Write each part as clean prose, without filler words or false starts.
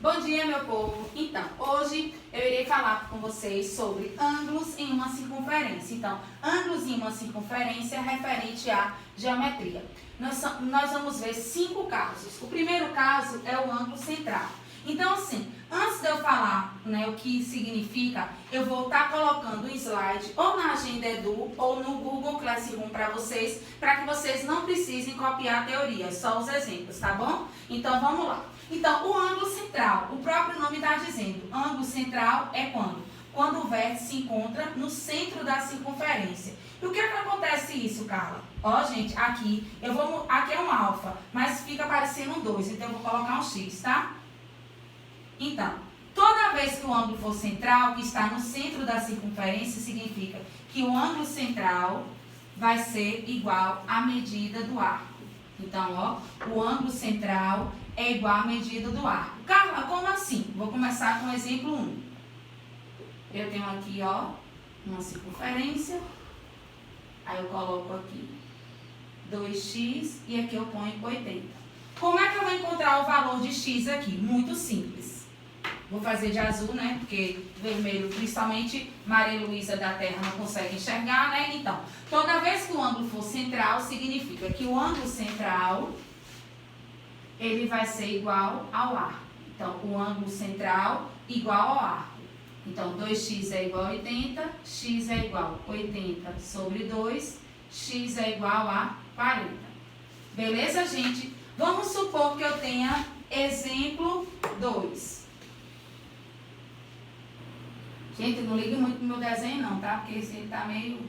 Bom dia, meu povo. Então, hoje eu irei falar com vocês sobre ângulos em uma circunferência. Então, ângulos em uma circunferência é referente à geometria. Nós vamos ver 5 casos. O primeiro caso é o ângulo central. Então, assim, antes de eu falar, o que significa, eu vou estar colocando um slide ou na Agenda Edu ou no Google Classroom para vocês que vocês não precisem copiar a teoria, só os exemplos, tá bom? Então, vamos lá. Então, o ângulo central, o próprio nome está dizendo, ângulo central é quando o vértice se encontra no centro da circunferência. E o que acontece isso, Carla? Ó, gente, aqui é um alfa, mas fica parecendo um 2, então eu vou colocar um x, tá? Então, toda vez que o ângulo for central, que está no centro da circunferência, significa que o ângulo central vai ser igual à medida do arco. Então, ó, o ângulo central é igual à medida do arco. Carla, como assim? Vou começar com o exemplo 1. Eu tenho aqui, ó, uma circunferência. Aí eu coloco aqui 2x e aqui eu ponho 80. Como é que eu vou encontrar o valor de x aqui? Muito simples. Vou fazer de azul, né? Porque vermelho, principalmente Maria Luísa da Terra não consegue enxergar, né? Então, toda vez que o ângulo for central, significa que o ângulo central, ele vai ser igual ao arco. Então, o ângulo central igual ao arco. Então, 2x é igual a 80, x é igual a 80 sobre 2, x é igual a 40. Beleza, gente? Vamos supor que eu tenha exemplo 2. Gente, não ligue muito no meu desenho não, tá? Porque esse tá meio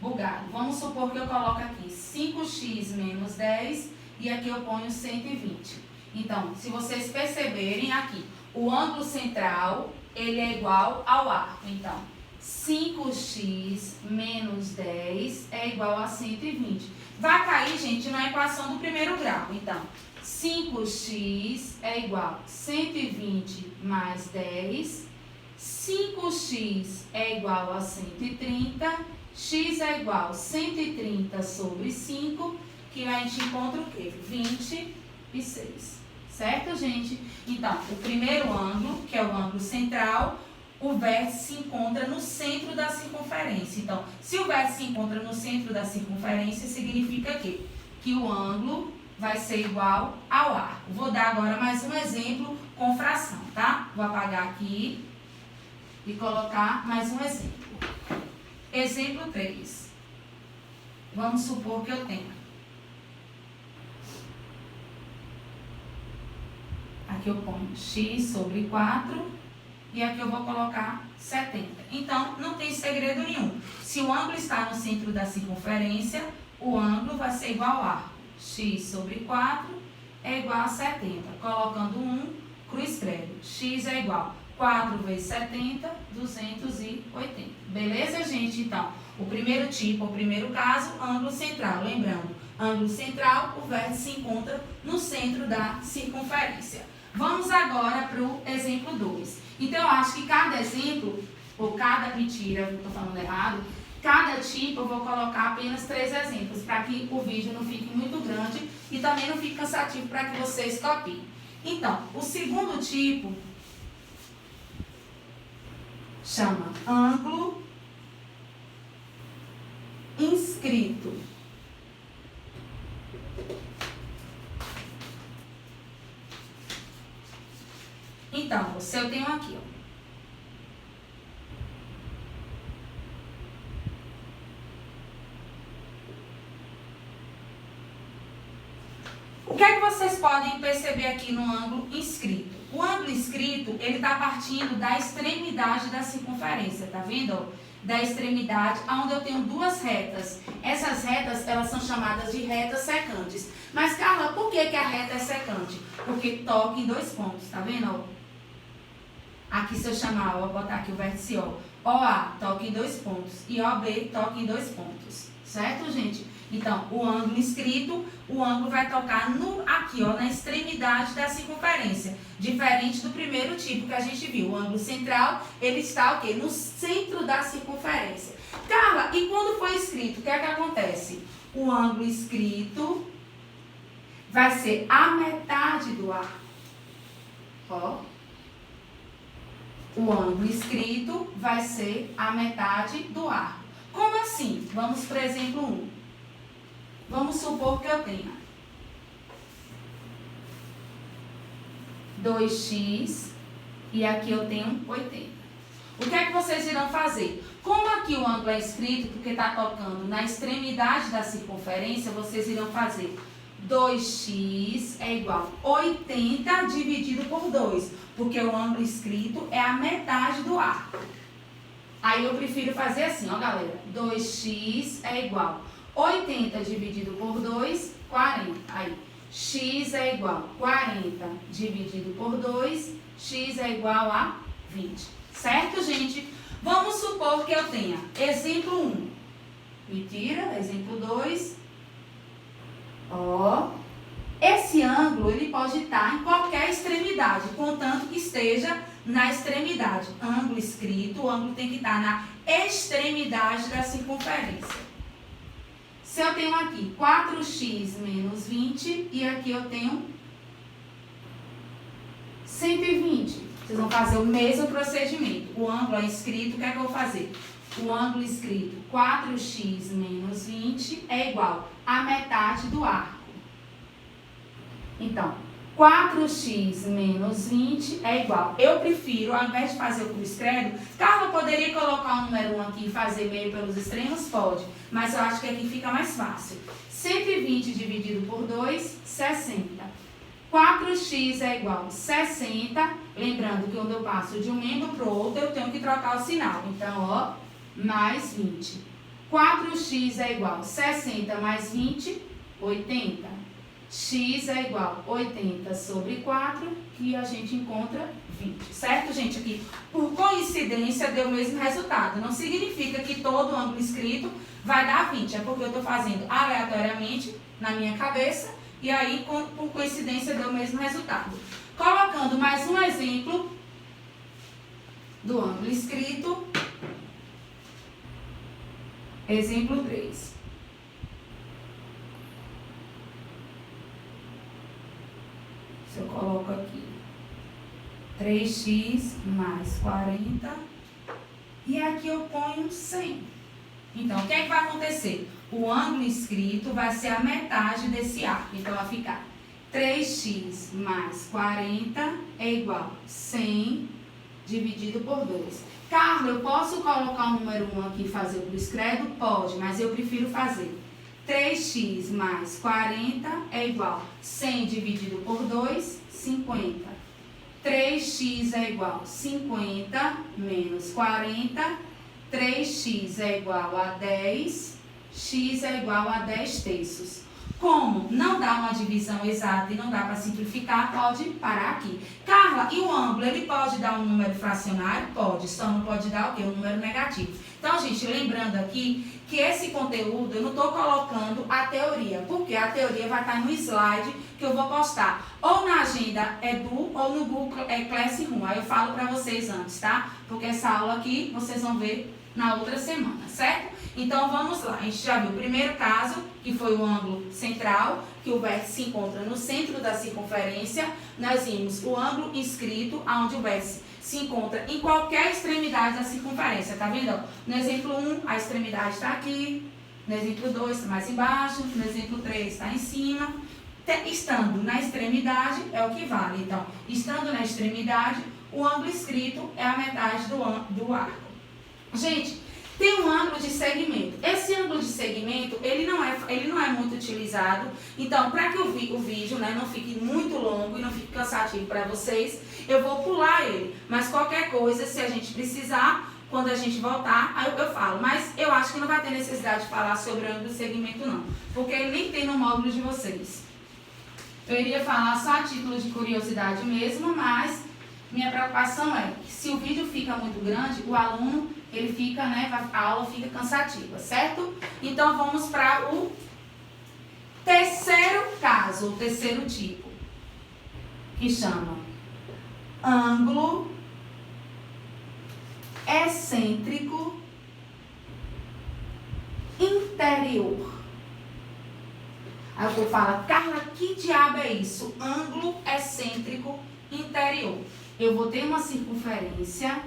bugado. Vamos supor que eu coloco aqui 5x menos 10 e aqui eu ponho 120. Então, se vocês perceberem aqui, o ângulo central, ele é igual ao arco. Então, 5x menos 10 é igual a 120. Vai cair, gente, na equação do primeiro grau. Então, 5x é igual a 120 mais 10. 5x é igual a 130, x é igual a 130 sobre 5, que a gente encontra o quê? 26. Certo, gente? Então, o primeiro ângulo, que é o ângulo central, o vértice se encontra no centro da circunferência. Então, se o vértice se encontra no centro da circunferência, significa que o ângulo vai ser igual ao arco. Vou dar agora mais um exemplo com fração, tá? Vou apagar aqui e colocar mais um exemplo. Exemplo 3. Vamos supor que eu tenha. Aqui eu ponho x sobre 4 e aqui eu vou colocar 70. Então, não tem segredo nenhum. Se o ângulo está no centro da circunferência, o ângulo vai ser igual ao arco. X sobre 4 é igual a 70. Colocando 1, cruz credo. X é igual a 4 vezes 70, 280. Beleza, gente? Então, o primeiro tipo, o primeiro caso, ângulo central. Lembrando, ângulo central, o vértice se encontra no centro da circunferência. Vamos agora para o exemplo 2. Então, eu acho que cada exemplo, ou cada mentira, não estou falando errado, cada tipo eu vou colocar apenas 3 exemplos, para que o vídeo não fique muito grande e também não fique cansativo para que vocês copiem. Então, o segundo tipo chama ângulo inscrito. Então, se eu tenho aqui, ó, o que é que vocês podem perceber aqui no ângulo inscrito? O ângulo inscrito, ele está partindo da extremidade da circunferência, tá vendo? Da extremidade, onde eu tenho 2 retas. Essas retas, elas são chamadas de retas secantes. Mas, Carla, por que a reta é secante? Porque toca em 2 pontos, tá vendo? Aqui, se eu chamar, vou botar aqui o vértice O. OA toca em 2 pontos e OB toca em 2 pontos. Certo, gente? Então, o ângulo inscrito, o ângulo vai tocar aqui, ó, na extremidade da circunferência. Diferente do primeiro tipo que a gente viu. O ângulo central, ele está o quê? No centro da circunferência. Carla, e quando for inscrito, o que é que acontece? O ângulo inscrito vai ser a metade do arco. Ó. O ângulo escrito vai ser a metade do arco. Como assim? Vamos para o exemplo 1. Vamos supor que eu tenha 2x e aqui eu tenho 80. O que é que vocês irão fazer? Como aqui o ângulo é escrito, porque está tocando na extremidade da circunferência, vocês irão fazer 2x é igual a 80 dividido por 2, porque o ângulo escrito é a metade do arco. Aí eu prefiro fazer assim, ó galera, 2x é igual a 80 dividido por 2, 40. Aí, x é igual a 40 dividido por 2, x é igual a 20. Certo, gente? Vamos supor que eu tenha exemplo 1. Me tira, exemplo 2. Ó, esse ângulo ele pode estar em qualquer extremidade, contanto que esteja na extremidade. Ângulo escrito, o ângulo tem que estar na extremidade da circunferência. Se eu tenho aqui 4x menos 20 e aqui eu tenho 120. Vocês vão fazer o mesmo procedimento. O ângulo é escrito, o que é que eu vou fazer? O ângulo escrito 4x menos 20 é igual a metade do arco. Então, 4x menos 20 é igual. Eu prefiro, ao invés de fazer o cruz-credo, Carla, poderia colocar o número 1 aqui e fazer meio pelos extremos? Pode, mas eu acho que aqui fica mais fácil. 120 dividido por 2, 60. 4x é igual a 60. Lembrando que quando eu passo de um membro para o outro, eu tenho que trocar o sinal. Então, ó, mais 20. 4x é igual a 60 mais 20, 80. X é igual a 80 sobre 4, que a gente encontra 20. Certo, gente? Aqui, por coincidência, deu o mesmo resultado. Não significa que todo ângulo escrito vai dar 20. É porque eu estou fazendo aleatoriamente na minha cabeça e aí, por coincidência, deu o mesmo resultado. Colocando mais um exemplo do ângulo escrito. Exemplo 3. Se eu coloco aqui 3x mais 40 e aqui eu ponho 100. Então, o que é que vai acontecer? O ângulo escrito vai ser a metade desse arco. Então, vai ficar 3x mais 40 é igual a 100 dividido por 2. Carla, eu posso colocar o número 1 aqui e fazer o cruz-credo? Pode, mas eu prefiro fazer 3x mais 40 é igual a 100 dividido por 2, 50. 3x é igual a 50 menos 40. 3x é igual a 10. X é igual a 10 terços. Como não dá uma divisão exata e não dá para simplificar, pode parar aqui. Carla, e o ângulo, ele pode dar um número fracionário? Pode, só não pode dar o quê? Um número negativo. Então, gente, lembrando aqui que esse conteúdo eu não estou colocando a teoria, porque a teoria vai estar no slide que eu vou postar ou na agenda Edu ou no Google Classroom. Aí eu falo para vocês antes, tá? Porque essa aula aqui vocês vão ver na outra semana, certo? Então, vamos lá. A gente já viu o primeiro caso, que foi o ângulo central, que o vértice se encontra no centro da circunferência. Nós vimos o ângulo escrito, onde o vértice se encontra em qualquer extremidade da circunferência. Tá vendo? No exemplo 1, a extremidade está aqui. No exemplo 2, está mais embaixo. No exemplo 3, está em cima. Estando na extremidade, é o que vale. Então, estando na extremidade, o ângulo escrito é a metade do arco. Gente, tem um ângulo de segmento. Esse ângulo de segmento, ele não é muito utilizado. Então, para que o vídeo, né, não fique muito longo e não fique cansativo para vocês, eu vou pular ele. Mas qualquer coisa, se a gente precisar, quando a gente voltar, aí eu falo. Mas eu acho que não vai ter necessidade de falar sobre o ângulo de segmento, não. Porque ele nem tem no módulo de vocês. Eu iria falar só a título de curiosidade mesmo, mas minha preocupação é que se o vídeo fica muito grande, o aluno, ele fica, né, a aula fica cansativa, certo? Então, vamos para o terceiro caso, o terceiro tipo, que chama ângulo excêntrico interior. Aí eu falo, Carla, que diabo é isso? Ângulo excêntrico interior. Eu vou ter uma circunferência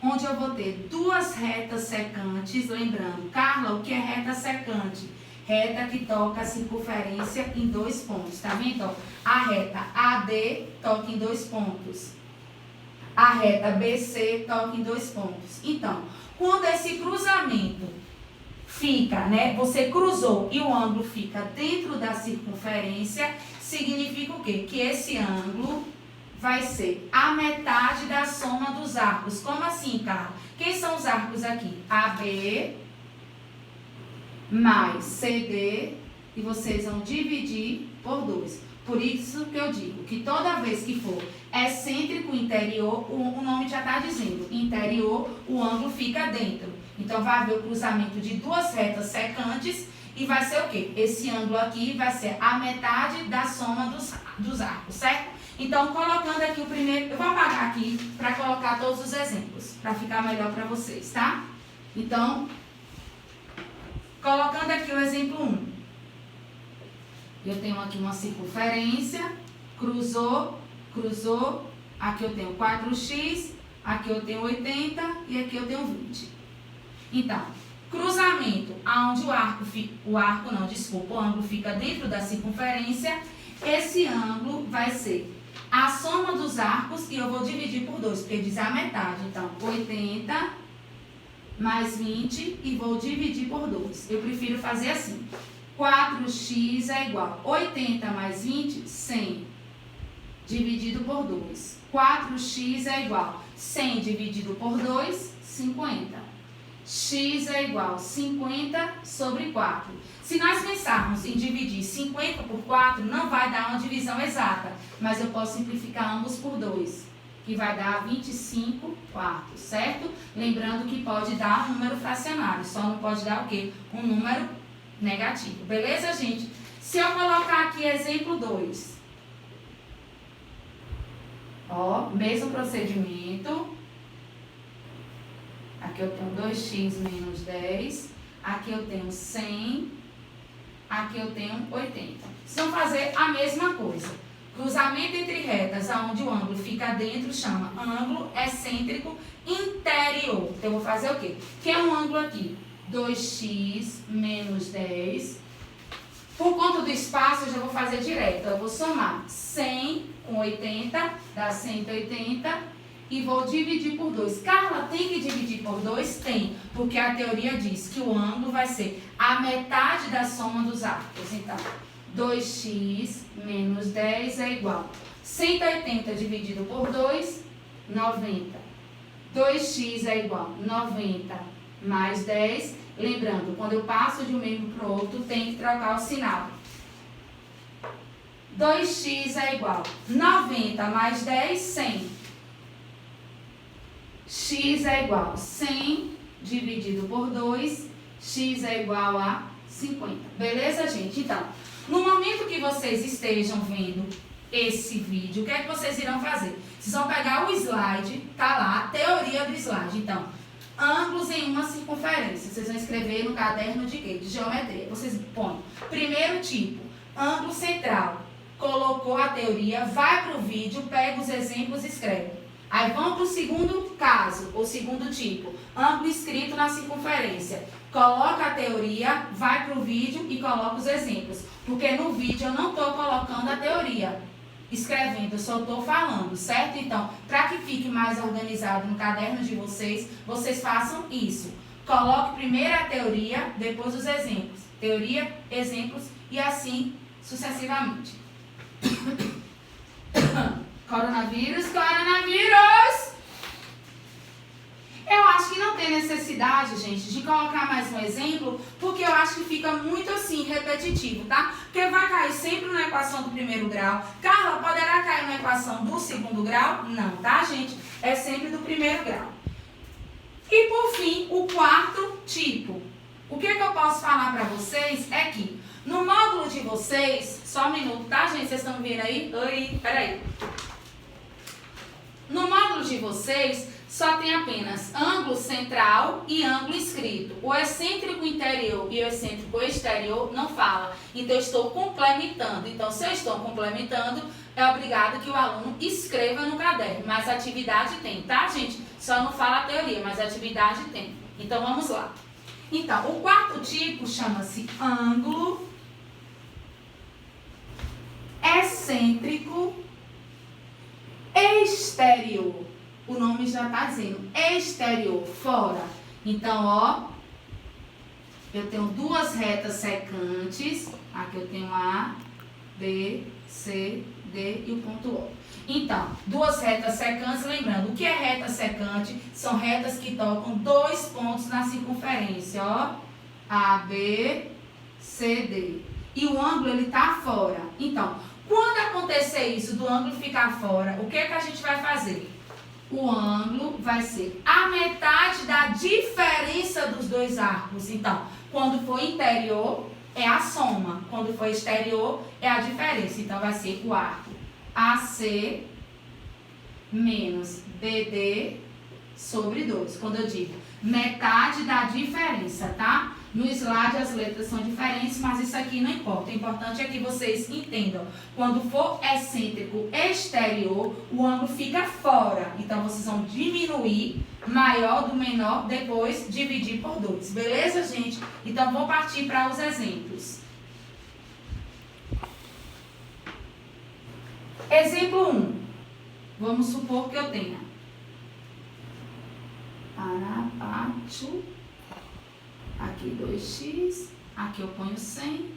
onde eu vou ter duas retas secantes. Lembrando, Carla, o que é reta secante? Reta que toca a circunferência em 2 pontos, tá vendo? Então, a reta AD toca em 2 pontos. A reta BC toca em 2 pontos. Então, quando esse cruzamento fica, né? Você cruzou e o ângulo fica dentro da circunferência, significa o quê? Que esse ângulo vai ser a metade da soma dos arcos. Como assim, Carla? Quem são os arcos aqui? AB mais CD, e vocês vão dividir por 2. Por isso que eu digo que toda vez que for excêntrico interior, o nome já está dizendo, interior, o ângulo fica dentro. Então, vai haver o cruzamento de duas retas secantes e vai ser o quê? Esse ângulo aqui vai ser a metade da soma dos arcos, certo? Então, colocando aqui o primeiro, eu vou apagar aqui para colocar todos os exemplos, para ficar melhor para vocês, tá? Então, colocando aqui o exemplo 1. Eu tenho aqui uma circunferência, cruzou, aqui eu tenho 4x, aqui eu tenho 80 e aqui eu tenho 20. Então, cruzamento, onde o ângulo fica dentro da circunferência, esse ângulo vai ser a soma dos arcos e eu vou dividir por 2, porque diz a metade. Então, 80 mais 20 e vou dividir por 2. Eu prefiro fazer assim. 4x é igual a 80 mais 20, 100, dividido por 2. 4x é igual a 100 dividido por 2, 50. X é igual a 50 sobre 4. Se nós pensarmos em dividir 50 por 4, não vai dar uma divisão exata, mas eu posso simplificar ambos por 2, que vai dar 25 quartos, certo? Lembrando que pode dar um número fracionário, só não pode dar o quê? Um número negativo, beleza, gente? Se eu colocar aqui exemplo 2, ó, mesmo procedimento, aqui eu tenho 2x menos 10, aqui eu tenho 100, aqui eu tenho 80. Vocês vão fazer a mesma coisa. Cruzamento entre retas, onde o ângulo fica dentro, chama ângulo excêntrico interior. Então, eu vou fazer o quê? Que é um ângulo aqui, 2x menos 10. Por conta do espaço, eu já vou fazer direto. Eu vou somar 100 com 80, dá 180. E vou dividir por 2. Carla, tem que dividir por 2? Tem, porque a teoria diz que o ângulo vai ser a metade da soma dos arcos. Então, 2x menos 10 é igual a 180 dividido por 2, 90. 2x é igual a 90 mais 10. Lembrando, quando eu passo de um membro para o outro, tem que trocar o sinal. 2x é igual a 90 mais 10, 100. X é igual a 100 dividido por 2, x é igual a 50. Beleza, gente? Então, no momento que vocês estejam vendo esse vídeo, o que é que vocês irão fazer? Vocês vão pegar o slide, tá lá, a teoria do slide. Então, ângulos em uma circunferência. Vocês vão escrever no caderno de quê? De geometria. Vocês põem primeiro tipo, ângulo central. Colocou a teoria, vai para o vídeo, pega os exemplos e escreve. Aí vamos para o segundo caso, ou segundo tipo, ângulo escrito na circunferência. Coloca a teoria, vai para o vídeo e coloca os exemplos. Porque no vídeo eu não estou colocando a teoria, escrevendo, eu só estou falando, certo? Então, para que fique mais organizado no caderno de vocês, vocês façam isso. Coloque primeiro a teoria, depois os exemplos. Teoria, exemplos e assim sucessivamente. Coronavírus. Eu acho que não tem necessidade, gente, de colocar mais um exemplo, porque eu acho que fica muito assim, repetitivo, tá? Porque vai cair sempre na equação do primeiro grau. Carla, poderá cair na equação do segundo grau? Não, tá, gente? É sempre do primeiro grau. E por fim, o quarto tipo. O que eu posso falar pra vocês é que no módulo de vocês, só um minuto, tá, gente? Vocês estão vendo aí? Oi, peraí. No módulo de vocês, só tem apenas ângulo central e ângulo escrito. O excêntrico interior e o excêntrico exterior não fala. Então, eu estou complementando. Então, se eu estou complementando, é obrigado que o aluno escreva no caderno, mas a atividade tem, tá, gente? Só não fala a teoria, mas a atividade tem. Então, vamos lá. Então, o quarto tipo chama-se ângulo excêntrico exterior. O nome já está dizendo exterior, fora. Então, ó, eu tenho duas retas secantes. Aqui eu tenho A, B, C, D e o ponto O. Então, duas retas secantes, lembrando, o que é reta secante? São retas que tocam dois pontos na circunferência, ó. A, B, C, D. E o ângulo, ele tá fora. Então, quando acontecer isso, do ângulo ficar fora, o que é que a gente vai fazer? O ângulo vai ser a metade da diferença dos dois arcos. Então, quando for interior, é a soma. Quando for exterior, é a diferença. Então, vai ser o arco AC menos BD sobre 2. Quando eu digo metade da diferença, tá? No slide as letras são diferentes, mas isso aqui não importa. O importante é que vocês entendam. Quando for excêntrico exterior, o ângulo fica fora. Então, vocês vão diminuir maior do menor, depois dividir por 2. Beleza, gente? Então, vou partir para os exemplos. Exemplo 1. Vamos supor que eu tenha Arapachu, aqui 2x, aqui eu ponho 100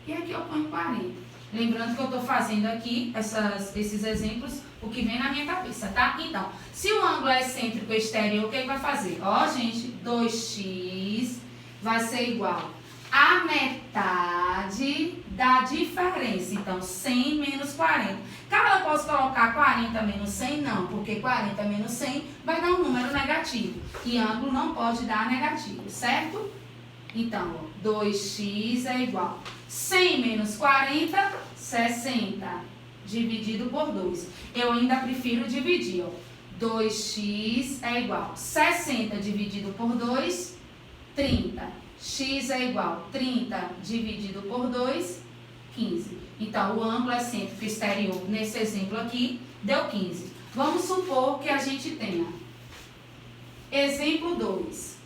e aqui eu ponho 40. Lembrando que eu estou fazendo aqui esses exemplos, o que vem na minha cabeça, tá? Então, se o ângulo é excêntrico exterior, o que vai fazer? Ó, gente, 2x vai ser igual a metade da diferença. Então, 100 menos 40. Cara, eu posso colocar 40 menos 100? Não, porque 40 menos 100 vai dar um número negativo. E ângulo não pode dar negativo, certo? Então, ó, 2x é igual 100 menos 40, 60, dividido por 2. Eu ainda prefiro dividir, ó. 2x é igual 60 dividido por 2, 30. X é igual 30 dividido por 2, 15. Então, o ângulo excêntrico exterior, nesse exemplo aqui, deu 15. Vamos supor que a gente tenha exemplo 2.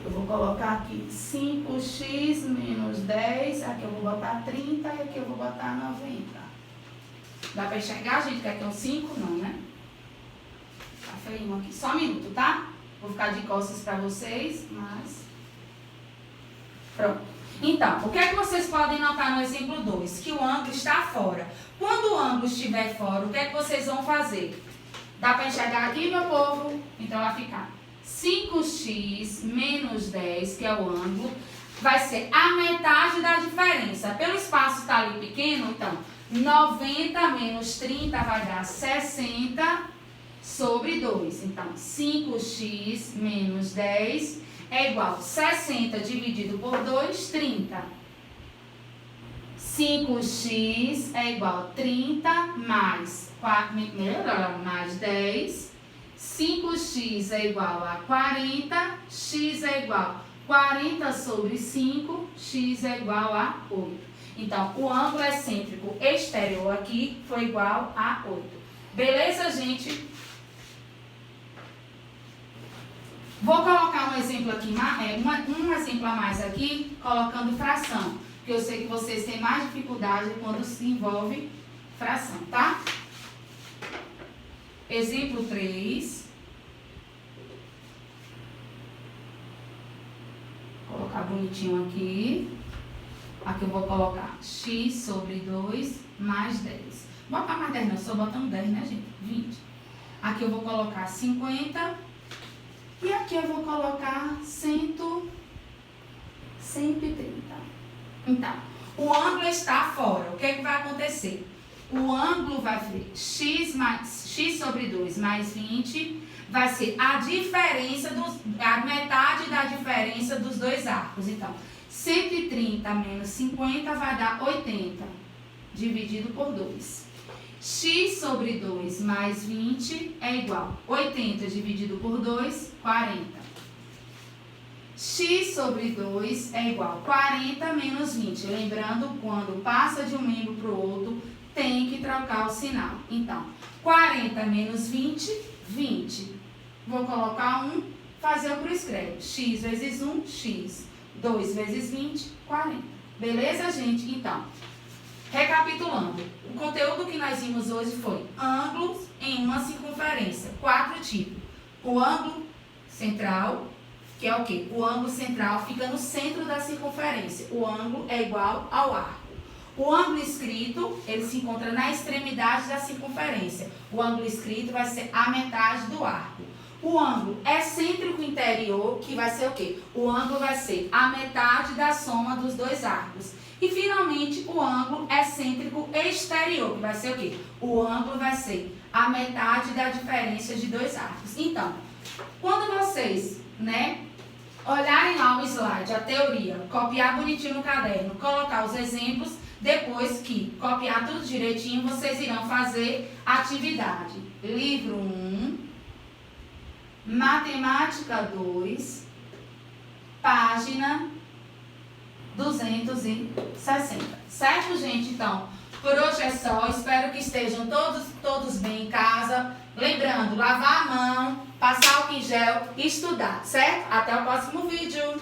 Eu vou colocar aqui 5x menos 10, aqui eu vou botar 30 e aqui eu vou botar 90. Dá para enxergar, gente, que aqui é um 5? Não, né? Tá feio aqui. Só um minuto, tá? Vou ficar de costas para vocês, mas... Pronto. Então, o que é que vocês podem notar no exemplo 2? Que o ângulo está fora. Quando o ângulo estiver fora, o que é que vocês vão fazer? Dá para enxergar aqui, meu povo? Então, vai ficar 5x menos 10, que é o ângulo, vai ser a metade da diferença. Pelo espaço estar ali pequeno, então, 90 menos 30 vai dar 60 sobre 2. Então, 5x menos 10 é igual a 60 dividido por 2, 30. 5x é igual a 30 mais 10. 5x é igual a 40. X é igual a 40 sobre 5. X é igual a 8. Então, o ângulo excêntrico exterior aqui foi igual a 8. Beleza, gente? Vou colocar um exemplo aqui, um exemplo a mais aqui, colocando fração. Porque eu sei que vocês têm mais dificuldade quando se envolve fração, tá? Exemplo 3. Vou colocar bonitinho aqui. Aqui eu vou colocar x sobre 2 mais 10. Vou botar mais 10 não, só botando 10, né, gente? 20. Aqui eu vou colocar 50. E aqui eu vou colocar 130. Então, o ângulo está fora. O que é que vai acontecer? O ângulo vai ser x sobre 2 mais 20, vai ser a diferença, a metade da diferença dos dois arcos. Então, 130 menos 50 vai dar 80, dividido por 2. X sobre 2 mais 20 é igual a 80 dividido por 2, 40. x sobre 2 é igual a 40 menos 20. Lembrando, quando passa de um membro para o outro, tem que trocar o sinal. Então, 40 menos 20, 20. Vou colocar 1, fazer o proscreve. X vezes 1, x. 2 vezes 20, 40. Beleza, gente? Então, recapitulando. O conteúdo que nós vimos hoje foi ângulos em uma circunferência. 4 tipos. O ângulo central, que é o quê? O ângulo central fica no centro da circunferência. O ângulo é igual ao arco. O ângulo escrito, ele se encontra na extremidade da circunferência. O ângulo escrito vai ser a metade do arco. O ângulo excêntrico interior, que vai ser o quê? O ângulo vai ser a metade da soma dos dois arcos. E, finalmente, o ângulo excêntrico exterior, que vai ser o quê? O ângulo vai ser a metade da diferença de dois arcos. Então, quando vocês, olharem lá o slide, a teoria, copiar bonitinho no caderno, colocar os exemplos, depois que copiar tudo direitinho, vocês irão fazer a atividade. Livro 1, Matemática 2, página 260. Certo, gente? Então, por hoje é só. Espero que estejam todos bem em casa. Lembrando, lavar a mão, passar álcool em gel e estudar, certo? Até o próximo vídeo.